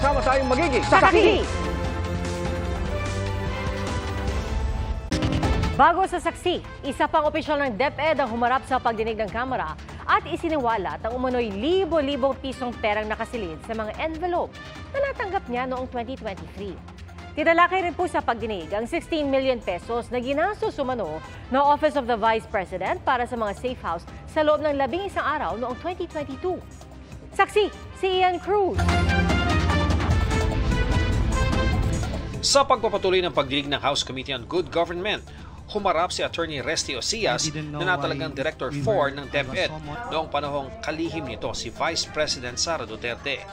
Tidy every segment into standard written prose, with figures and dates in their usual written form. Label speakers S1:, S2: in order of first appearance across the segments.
S1: Sama-sama tayong magiging
S2: Saksi! Bago sa saksi, isa pang opisyal ng DepEd ang humarap sa pagdinig ng Kamara at isiniwalat ang umano'y libo-libong pisong perang nakasilid sa mga envelope na natanggap niya noong 2023. Tinalakay rin po sa pagdinig ang 16 million pesos na ginastos umano ng Office of the Vice President para sa mga safe house sa loob ng 11 araw noong 2022. Saksi, si Ian Cruz.
S3: Sa pagpapatuloy ng pagdinig ng House Committee on Good Government, humarap si Attorney Resty Osias na natalagang Director 4 ng DepEd noong panahong kalihim nito si Vice President Sara Duterte.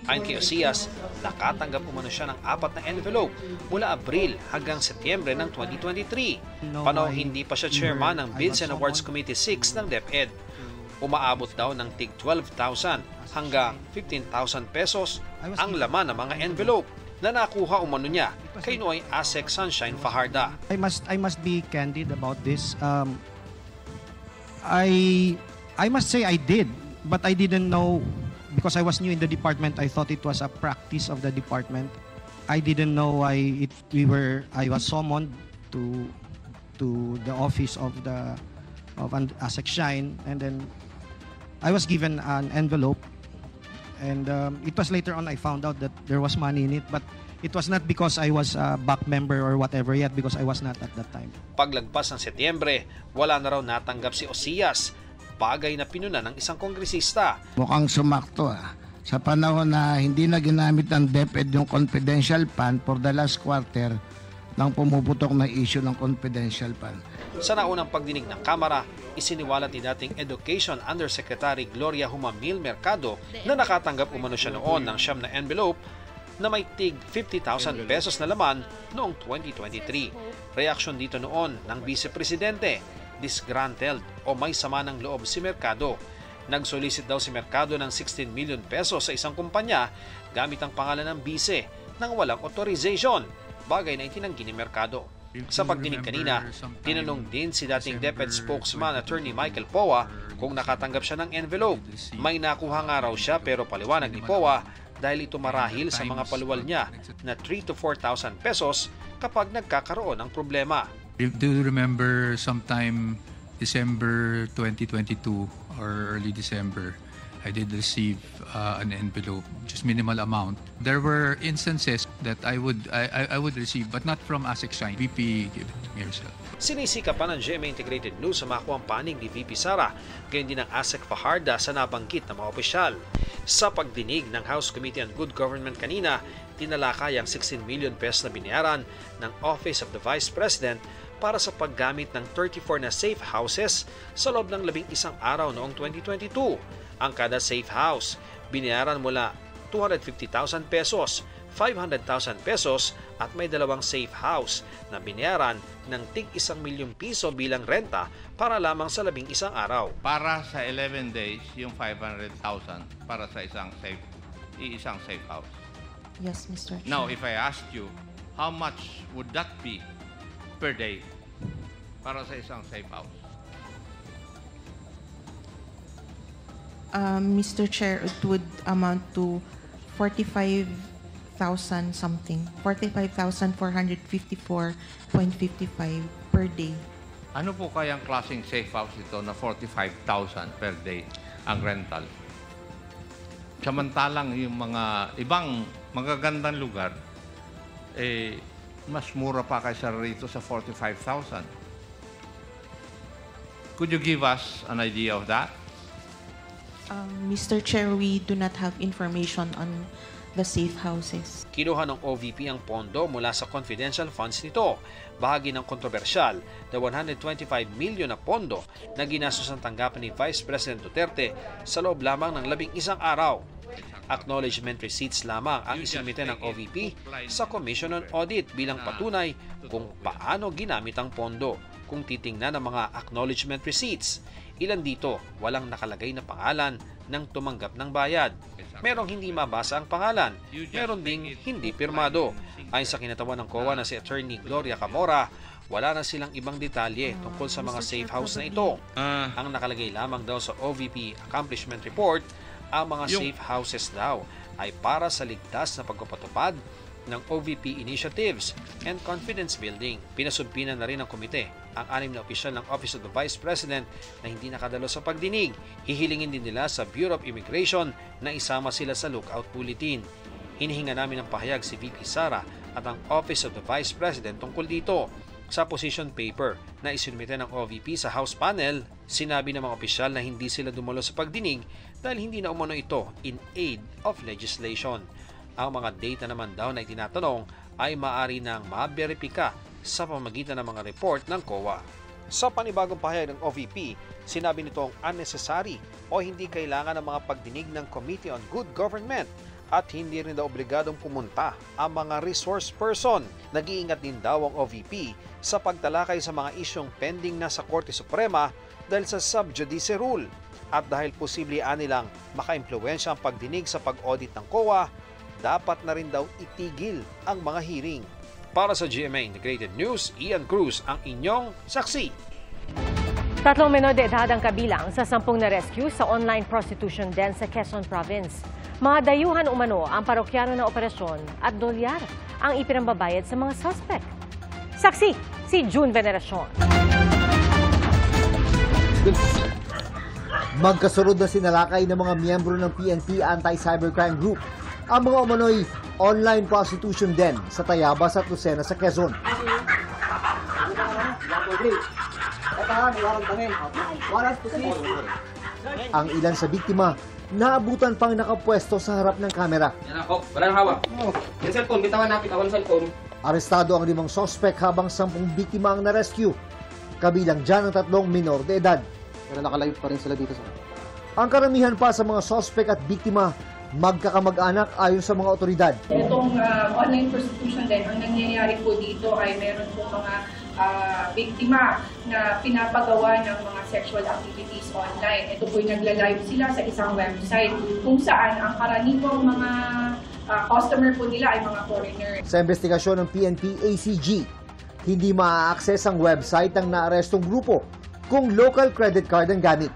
S3: Ayon kay Osias, nakatanggap umano siya ng 4 na envelope mula Abril hanggang Setyembre ng 2023. Panahong hindi pa siya chairman ng Bids and Awards Committee 6 ng DepEd. Umaabot daw ng tig 12,000 hanggang 15,000 pesos ang laman ng mga envelope na nakuha umano niya kay Noy Asek Sunshine Fajarda.
S4: I must be candid about this. I must say I did, but I didn't know because I was new in the department. I thought it was a practice of the department. I didn't know I was summoned to the office of Asek Shine, and then I was given an envelope. And it was later on I found out that there was money in it, but it was not because I was a back member or whatever yet, because I was not at that time.
S3: Paglagpas ng Setyembre, wala na raw natanggap si Osias, bagay na pinuna ng isang kongresista.
S5: Mukhang sumakto sa panahon na hindi na ginamit ng DepEd yung confidential fund for the last quarter nang pumuputok na issue ng confidential fund.
S3: Sa naunang pagdinig ng Kamara, isiniwalat ni dating Education Undersecretary Gloria Humamil Mercado na nakatanggap umano siya noon ng 9 na envelope na may tig 50,000 pesos na laman noong 2023. Reaksyon dito noon ng Vice Presidente, disgruntled o may sama ng loob si Mercado. Nagsolicit daw si Mercado ng 16 million pesos sa isang kumpanya gamit ang pangalan ng Vice nang walang authorization, bagay na itinanggi ni Mercado. Sa pagdinig kanina, tinanong din si dating DepEd spokesman Attorney Michael Poa kung nakatanggap siya ng envelope. May nakuha nga raw siya pero paliwanag ni Poa dahil ito marahil sa mga paluwal niya na 3,000 to 4,000 pesos kapag nagkakaroon ng problema.
S6: Do you remember sometime December 2022 or early December, I did receive an envelope, just minimal amount. There were instances that I would receive, but not from Asek Shine. VP gave it to me herself.
S3: Sinisika pa ng GMA Integrated News sa makuha ang panig ni VP Sara, gayon din ng Asek Fajarda sa nabanggit na mga opisyal. Sa pagdinig ng House Committee on Good Government kanina, tinalakay ang 16 million pesos na binayaran ng Office of the Vice President para sa paggamit ng 34 na safe houses sa loob ng 11 araw noong 2022. Ang kada safe house, binayaran mula 250,000 pesos, 500,000 pesos at may dalawang safe house na binayaran ng tig 1 milyong piso bilang renta para lamang sa 11 araw.
S7: Para sa 11 days, yung 500,000 para sa isang safe house.
S8: Yes, Mr. Chair.
S7: Now, if I ask you, how much would that be per day para sa isang safe house?
S8: Mr. Chair, it would amount to 45,000 something. 45,454.55 per day.
S7: Ano po kayang klaseng safe house ito na 45,000 per day ang rental? Samantalang yung mga ibang magagandang lugar, mas mura pa kaysa rito sa 45,000. Could you give us an idea of that?
S8: Mr. Chair, we do not have information on the safe houses.
S3: Kinuha ng OVP ang pondo mula sa confidential funds nito. Bahagi ng kontrobersyal na 125 million na pondo na ginastos ang tanggapan ni Vice President Duterte sa loob lamang ng 11 araw. Acknowledgement receipts lamang ang isinumite ng OVP sa Commission on Audit bilang patunay kung paano ginamit ang pondo. Kung titingnan ang mga acknowledgement receipts, ilan dito walang nakalagay na pangalan ng tumanggap ng bayad. Merong hindi mabasa ang pangalan, meron ding hindi pirmado. Ayon sa kinatawan ng COA na si Attorney Gloria Camora, wala na silang ibang detalye tungkol sa mga safe house na ito. Ang nakalagay lamang daw sa OVP Accomplishment Report, ang mga safe houses daw ay para sa ligtas na pagpapatupad ng OVP initiatives and confidence building. Pinasubpinan na rin ng komite ang 6 na opisyal ng Office of the Vice President na hindi nakadalo sa pagdinig. Hihilingin din nila sa Bureau of Immigration na isama sila sa lookout bulletin. Hinihinga namin ng pahayag si VP Sara at ang Office of the Vice President tungkol dito. Sa position paper na isinumite ng OVP sa House panel, sinabi ng mga opisyal na hindi sila dumalo sa pagdinig dahil hindi na umano ito in aid of legislation. Ang mga data naman daw na itinatanong ay maaari nang maberipika sa pamamagitan ng mga report ng COA. Sa panibagong pahayag ng OVP, sinabi nitong unnecessary o hindi kailangan ng mga pagdinig ng Committee on Good Government at hindi rin daw obligadong pumunta ang mga resource person. Nag-iingat din daw ang OVP sa pagtalakay sa mga isyong pending na sa Korte Suprema dahil sa sub judice rule at dahil posible anilang maka-impluwensya ang pagdinig sa pag-audit ng COA, dapat na rin daw itigil ang mga hearing. Para sa GMA Integrated News, Ian Cruz ang inyong saksi.
S2: 3 menor de edad ang kabilang sa 10 na rescue sa online prostitution den sa Quezon Province. Mga dayuhan umano ang parokyano na operasyon at dolyar ang ipinambabayad sa mga suspect. Saksi, si June Veneracion.
S1: Magkasunod na sinalakay ng mga miyembro ng PNP Anti-Cybercrime Group ang mga umano'y online prostitution den sa Tayabas at Lucena sa Quezon. Ang ilan sa biktima naabutan pang nakapwesto sa harap ng kamera.
S9: Walang hawak. Yung cellphone, bitawan natin ang cellphone.
S1: Arestado ang 5 sospek habang 10 biktima ang na-rescue. Kabilang dyan ang 3 minor de edad.
S9: Pero nakalive pa rin sila dito sa...
S1: Ang karamihan pa sa mga sospek at biktima, magkakamag-anak ayon sa mga otoridad.
S10: Itong online prostitution din, ang nangyayari po dito ay meron po mga biktima na pinapagawa ng mga sexual activities online. Ito po nagla-live sila sa isang website kung saan ang karaniwang mga customer po nila ay mga foreigner.
S1: Sa investigasyon ng PNP ACG, hindi maa-access ang website ng naarestong grupo kung local credit card ang gamit.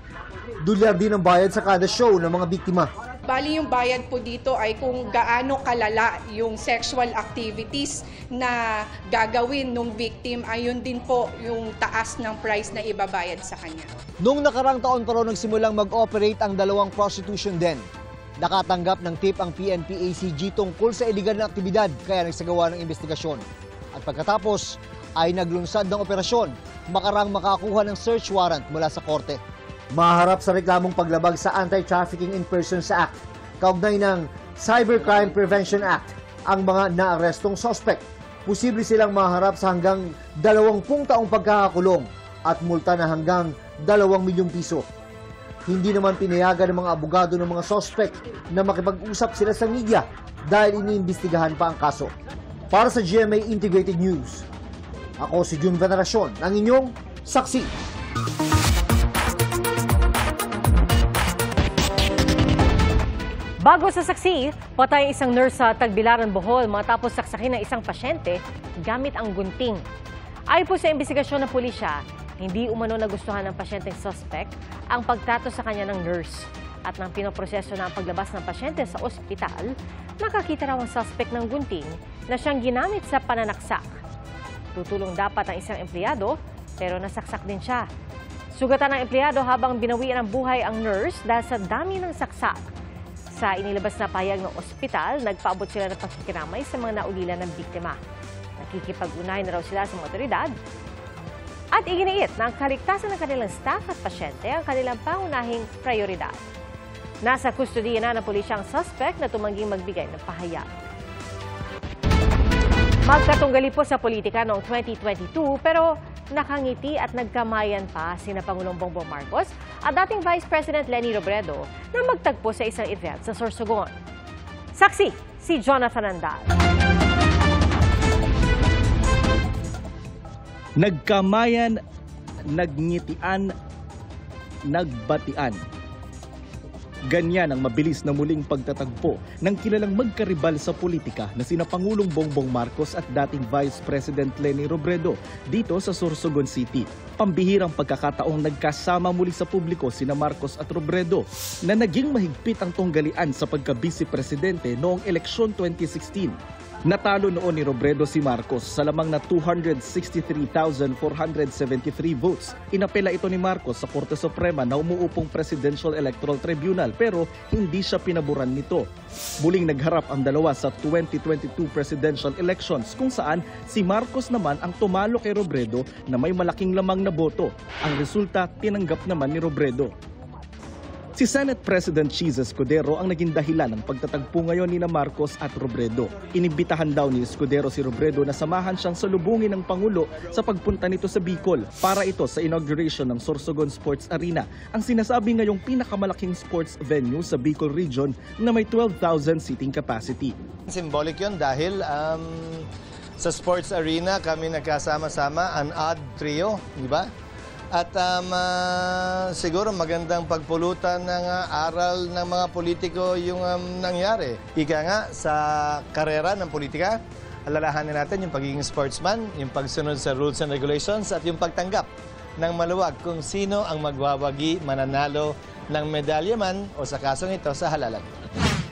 S1: Dolyar din ang bayad sa kada show ng mga biktima.
S10: Bali yung bayad po dito ay kung gaano kalala yung sexual activities na gagawin ng victim, ayun din po yung taas ng price na ibabayad sa kanya.
S1: Noong nakarang taon pa raw nagsimulang mag-operate ang 2 prostitution den. Nakatanggap ng tip ang PNP ACG tungkol sa iligal na aktibidad kaya nagsagawa ng investigasyon. At pagkatapos ay naglunsad ng operasyon, makarang makakuha ng search warrant mula sa korte. Maharap sa reklamong paglabag sa Anti-Trafficking in Persons Act, kaugnay ng Cybercrime Prevention Act, ang mga naarestong suspect. Posible silang maharap sa hanggang 20 taong pagkakakulong at multa na hanggang 2 milyong piso. Hindi naman pinayagan ng mga abogado ng mga suspect na makipag-usap sila sa media dahil iniimbestigahan pa ang kaso. Para sa GMA Integrated News, ako si June Veneracion, ang inyong saksi.
S2: Bago sa saksi, patay isang nurse sa Tagbilaran, Bohol matapos saksakin ng isang pasyente gamit ang gunting. Ayon po sa investigasyon ng pulisya, hindi umano nagustuhan ng pasyenteng suspect ang pagtato sa kanya ng nurse. At nang pinoproseso na ang paglabas ng pasyente sa ospital, nakakita raw ang suspect ng gunting na siyang ginamit sa pananaksak. Tutulong dapat ang isang empleyado pero nasaksak din siya. Sugatan ng empleyado habang binawian ng buhay ang nurse dahil sa dami ng saksak. Sa inilabas na payag ng ospital, nagpaabot sila ng pakikiramay sa mga naulilan ng biktima. Nakikipag-unay na raw sila sa mga otoridad. At iginiit na ang kaligtasan ng kanilang staff at pasyente ang kanilang pangunahing prioridad. Nasa kustodiya na ng pulisya ang suspect na tumangging magbigay ng pahayag. Magkatunggali po sa politika noong 2022 pero nakangiti at nagkamayan pa sina Pangulong Bongbong Marcos at dating Vice President Leni Robredo na magtagpo sa isang event sa Sorsogon. Saksi, si Jonathan Andal.
S11: Nagkamayan, nagngitian, nagbatian. Ganyan ang mabilis na muling pagtatagpo ng kilalang magkaribal sa politika na sina Pangulong Bongbong Marcos at dating Vice President Leni Robredo dito sa Sorsogon City. Pambihirang pagkakataong nagkasama muli sa publiko sina Marcos at Robredo na naging mahigpit ang tunggalian sa pagka-vice presidente noong eleksyon 2016. Natalo noon ni Robredo si Marcos sa lamang na 263,473 votes. Inapela ito ni Marcos sa Korte Suprema na umuupong Presidential Electoral Tribunal pero hindi siya pinaboran nito. Muling nagharap ang dalawa sa 2022 presidential elections kung saan si Marcos naman ang tumalo kay Robredo na may malaking lamang na boto. Ang resulta, tinanggap naman ni Robredo. Si Senate President Cheese Escudero ang naging dahilan ng pagtatagpo ngayon ni Marcos at Robredo. Inibitahan daw ni Escudero si Robredo na samahan siyang salubungin ng Pangulo sa pagpunta nito sa Bicol para ito sa inauguration ng Sorsogon Sports Arena, ang sinasabi ngayong pinakamalaking sports venue sa Bicol region na may 12,000 seating capacity.
S12: Symbolic yun dahil sa sports arena kami nagkasama-sama, an odd trio, di ba? At siguro magandang pagpulutan ng aral ng mga politiko yung nangyari. Ika nga, sa karera ng politika, alalahanin natin yung pagiging sportsman, yung pagsunod sa rules and regulations, at yung pagtanggap ng maluwag kung sino ang magwawagi, mananalo ng medalya man o sa kasong ito sa halalan.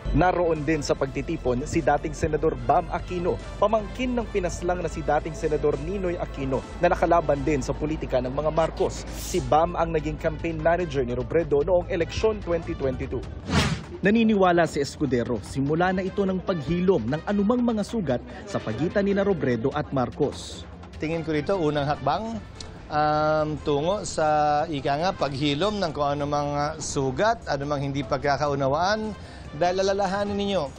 S11: Naroon din sa pagtitipon si dating Senador Bam Aquino, pamangkin ng pinaslang na si dating Senador Ninoy Aquino na nakalaban din sa politika ng mga Marcos. Si Bam ang naging campaign manager ni Robredo noong eleksyon 2022. Naniniwala si Escudero, simula na ito ng paghilom ng anumang mga sugat sa pagitan nina Robredo at Marcos.
S12: Tingin ko rito, unang hakbang tungo sa paghilom ng kung anumang sugat, anumang hindi pagkakaunawaan. Dahil alalahanin ninyo,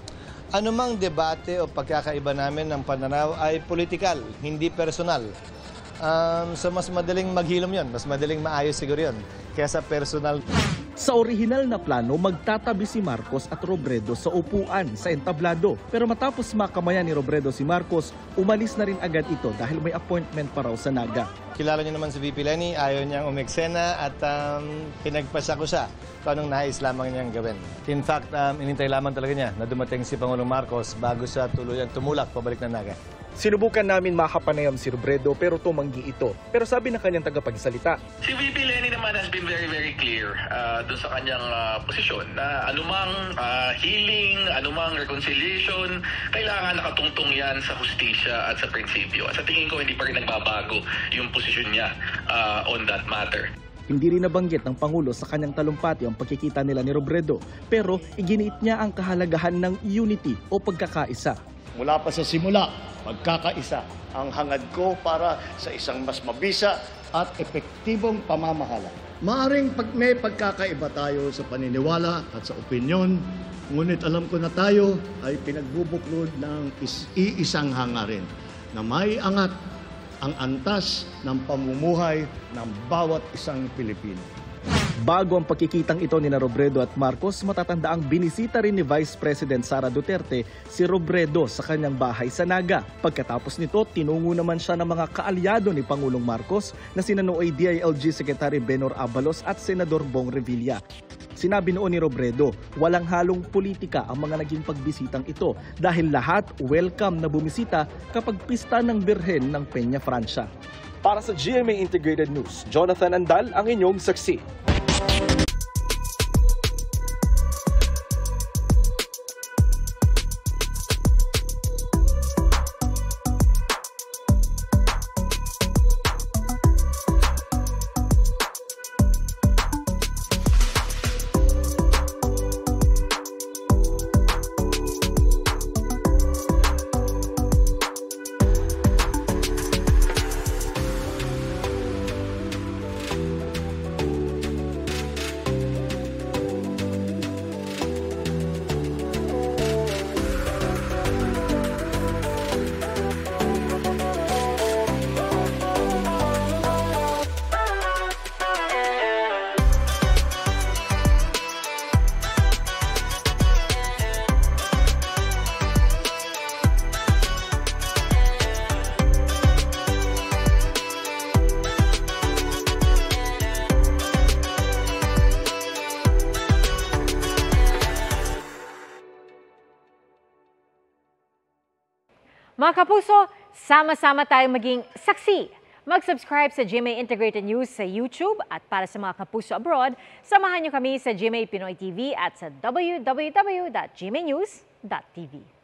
S12: anumang debate o pagkakaiba namin ng pananaw ay politikal, hindi personal. So mas madaling maghilom yon, mas madaling maayos siguro yon kaysa personal.
S11: Sa orihinal na plano, magtatabi si Marcos at Robredo sa upuan sa entablado. Pero matapos makamayan ni Robredo si Marcos, umalis na rin agad ito dahil may appointment pa raw sa Naga.
S12: Kilala niyo naman si VP Leni, ayaw niyang umeksena at pinagpasa ko siya kung anong nais lamang niyang gawin. In fact, inintay lamang talaga niya na dumating si Pangulong Marcos bago siya tuluyan tumulak pabalik na Naga.
S11: Sinubukan namin makapanayam si Robredo pero tumanggi ito. Pero sabi ng kanyang tagapagsalita,
S13: si VP Leni naman has been very, very clear doon sa kanyang posisyon na anumang healing, anumang reconciliation, kailangan nakatungtong yan sa hustisya at sa prinsipyo. At sa tingin ko, hindi pa rin nagbabago yung posisyon niya on that matter.
S11: Hindi rin nabanggit ng Pangulo sa kanyang talumpati ang pagkikita nila ni Robredo, pero iginiit niya ang kahalagahan ng unity o pagkakaisa.
S14: Mula pa sa simula, pagkakaisa ang hangad ko para sa isang mas mabisa at epektibong pamamahala. Maaring may pagkakaiba tayo sa paniniwala at sa opinyon, ngunit alam ko na tayo ay pinagbubuklod ng iisang hangarin na may angat ang antas ng pamumuhay ng bawat isang Pilipino.
S11: Bago ang pagkikitang ito ni Robredo at Marcos, matatanda ang binisita rin ni Vice President Sara Duterte si Robredo sa kanyang bahay sa Naga. Pagkatapos nito, tinungo naman siya ng mga kaalyado ni Pangulong Marcos na sina Nooy DILG Secretary Benor Abalos at Senador Bong Revilla. Sinabi noon ni Robredo, walang halong politika ang mga naging pagbisitang ito dahil lahat welcome na bumisita kapag pista ng Birhen ng Peña Francia. Para sa GMA Integrated News, Jonathan Andal ang inyong saksi.
S2: Mga kapuso, sama-sama tayong maging saksi. Mag-subscribe sa GMA Integrated News sa YouTube at para sa mga kapuso abroad, samahan niyo kami sa GMA Pinoy TV at sa www.gmanews.tv.